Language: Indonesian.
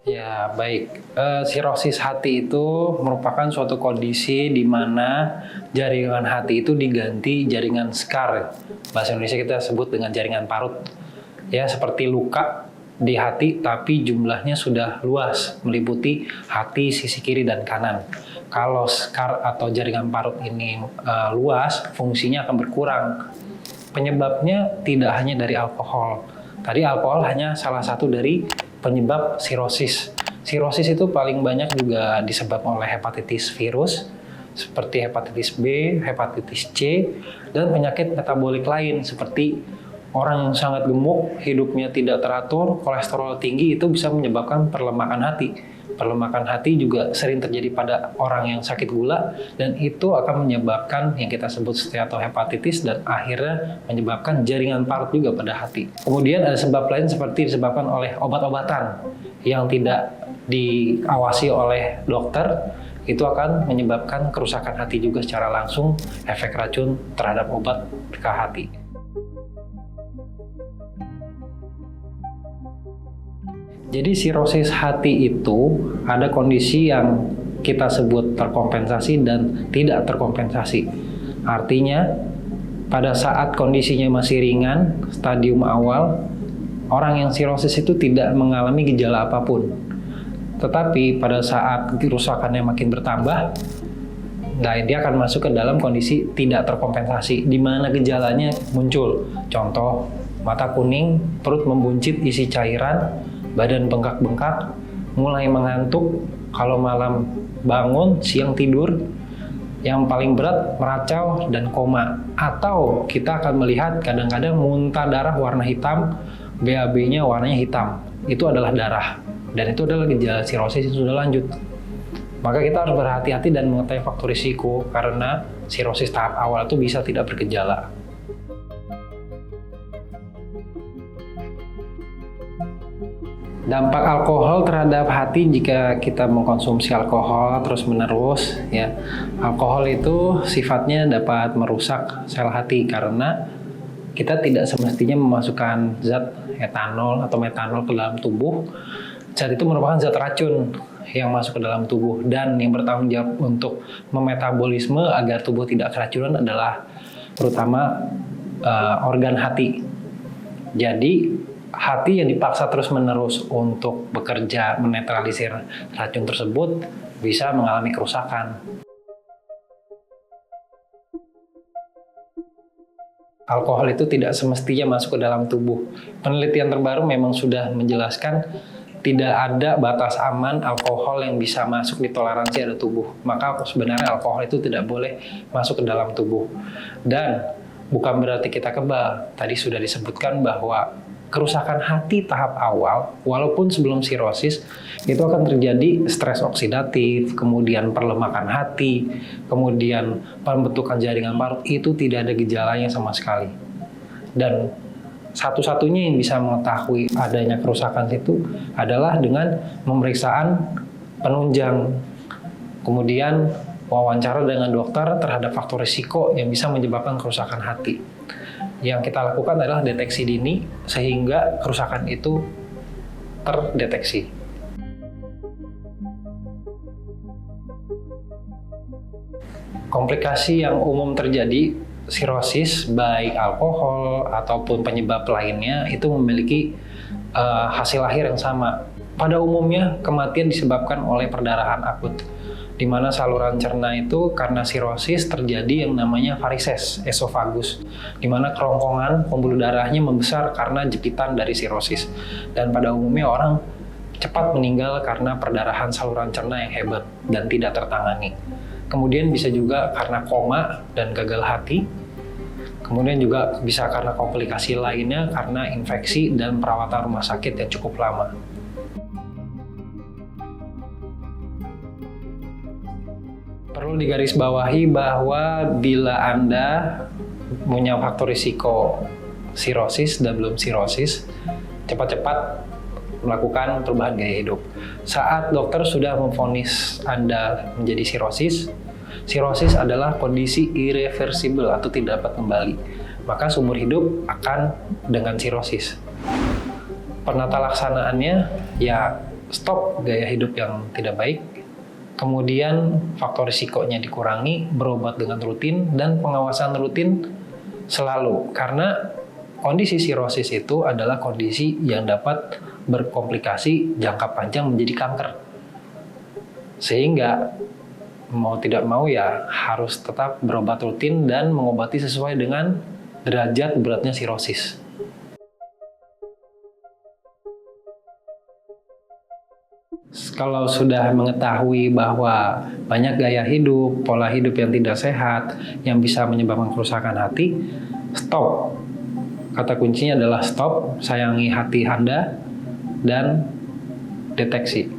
Ya, baik. Sirosis hati itu merupakan suatu kondisi di mana jaringan hati itu diganti jaringan skar. Bahasa Indonesia kita sebut dengan jaringan parut. Ya, seperti luka di hati tapi jumlahnya sudah luas, meliputi hati sisi kiri dan kanan. Kalau skar atau jaringan parut ini luas, fungsinya akan berkurang. Penyebabnya tidak hanya dari alkohol. Tadi alkohol hanya salah satu dari penyebab sirosis. Sirosis itu paling banyak juga disebabkan oleh hepatitis virus, seperti hepatitis B, hepatitis C, dan penyakit metabolik lain seperti orang yang sangat gemuk, hidupnya tidak teratur, kolesterol tinggi, itu bisa menyebabkan perlemakan hati. Perlemakan hati juga sering terjadi pada orang yang sakit gula, dan itu akan menyebabkan yang kita sebut steatohepatitis dan akhirnya menyebabkan jaringan parut juga pada hati. Kemudian ada sebab lain seperti disebabkan oleh obat-obatan yang tidak diawasi oleh dokter, itu akan menyebabkan kerusakan hati juga secara langsung, efek racun terhadap obat ke hati. Jadi sirosis hati itu ada kondisi yang kita sebut terkompensasi dan tidak terkompensasi. Artinya pada saat kondisinya masih ringan, stadium awal, orang yang sirosis itu tidak mengalami gejala apapun. Tetapi pada saat kerusakannya makin bertambah, nah dia akan masuk ke dalam kondisi tidak terkompensasi, di mana gejalanya muncul. Contoh, mata kuning, perut membuncit isi cairan, badan bengkak-bengkak, mulai mengantuk, kalau malam bangun, siang tidur, yang paling berat meracau dan koma. Atau kita akan melihat kadang-kadang muntah darah warna hitam, BAB-nya warnanya hitam. Itu adalah darah, dan itu adalah gejala sirosis yang sudah lanjut. Maka kita harus berhati-hati dan mengetahui faktor risiko, karena sirosis tahap awal itu bisa tidak bergejala. Dampak alkohol terhadap hati jika kita mengkonsumsi alkohol terus-menerus, ya. Alkohol itu sifatnya dapat merusak sel hati karena kita tidak semestinya memasukkan zat etanol atau metanol ke dalam tubuh. Zat itu merupakan zat racun yang masuk ke dalam tubuh, dan yang bertanggung jawab untuk memetabolisme agar tubuh tidak keracunan adalah terutama organ hati. Jadi hati yang dipaksa terus-menerus untuk bekerja menetralisir racun tersebut bisa mengalami kerusakan. Alkohol itu tidak semestinya masuk ke dalam tubuh. Penelitian terbaru memang sudah menjelaskan tidak ada batas aman alkohol yang bisa masuk di toleransi ada tubuh. Maka sebenarnya alkohol itu tidak boleh masuk ke dalam tubuh. Dan bukan berarti kita kebal. Tadi sudah disebutkan bahwa kerusakan hati tahap awal, walaupun sebelum sirosis, itu akan terjadi stres oksidatif, kemudian perlemakan hati, kemudian pembentukan jaringan parut, itu tidak ada gejalanya sama sekali. Dan satu-satunya yang bisa mengetahui adanya kerusakan itu adalah dengan pemeriksaan penunjang, kemudian wawancara dengan dokter terhadap faktor risiko yang bisa menyebabkan kerusakan hati. Yang kita lakukan adalah deteksi dini sehingga kerusakan itu terdeteksi. Komplikasi yang umum terjadi sirosis baik alkohol ataupun penyebab lainnya itu memiliki hasil akhir yang sama. Pada umumnya kematian disebabkan oleh perdarahan akut, di mana saluran cerna itu karena sirosis terjadi yang namanya varises esofagus, di mana kerongkongan pembuluh darahnya membesar karena jepitan dari sirosis. Dan pada umumnya orang cepat meninggal karena perdarahan saluran cerna yang hebat dan tidak tertangani. Kemudian bisa juga karena koma dan gagal hati. Kemudian juga bisa karena komplikasi lainnya karena infeksi dan perawatan rumah sakit yang cukup lama. Perlu digarisbawahi bahwa bila Anda punya faktor risiko sirosis dan belum sirosis, cepat-cepat melakukan perubahan gaya hidup. Saat dokter sudah memvonis Anda menjadi sirosis adalah kondisi irreversibel atau tidak dapat kembali. maka seumur hidup akan dengan sirosis. Penata laksanaannya ya stop gaya hidup yang tidak baik, kemudian faktor risikonya dikurangi, berobat dengan rutin, dan pengawasan rutin selalu. Karena kondisi sirosis itu adalah kondisi yang dapat berkomplikasi jangka panjang menjadi kanker. Sehingga mau tidak mau ya harus tetap berobat rutin dan mengobati sesuai dengan derajat beratnya sirosis. Kalau sudah mengetahui bahwa banyak gaya hidup, pola hidup yang tidak sehat yang bisa menyebabkan kerusakan hati, stop. Kata kuncinya adalah stop, sayangi hati Anda, dan deteksi.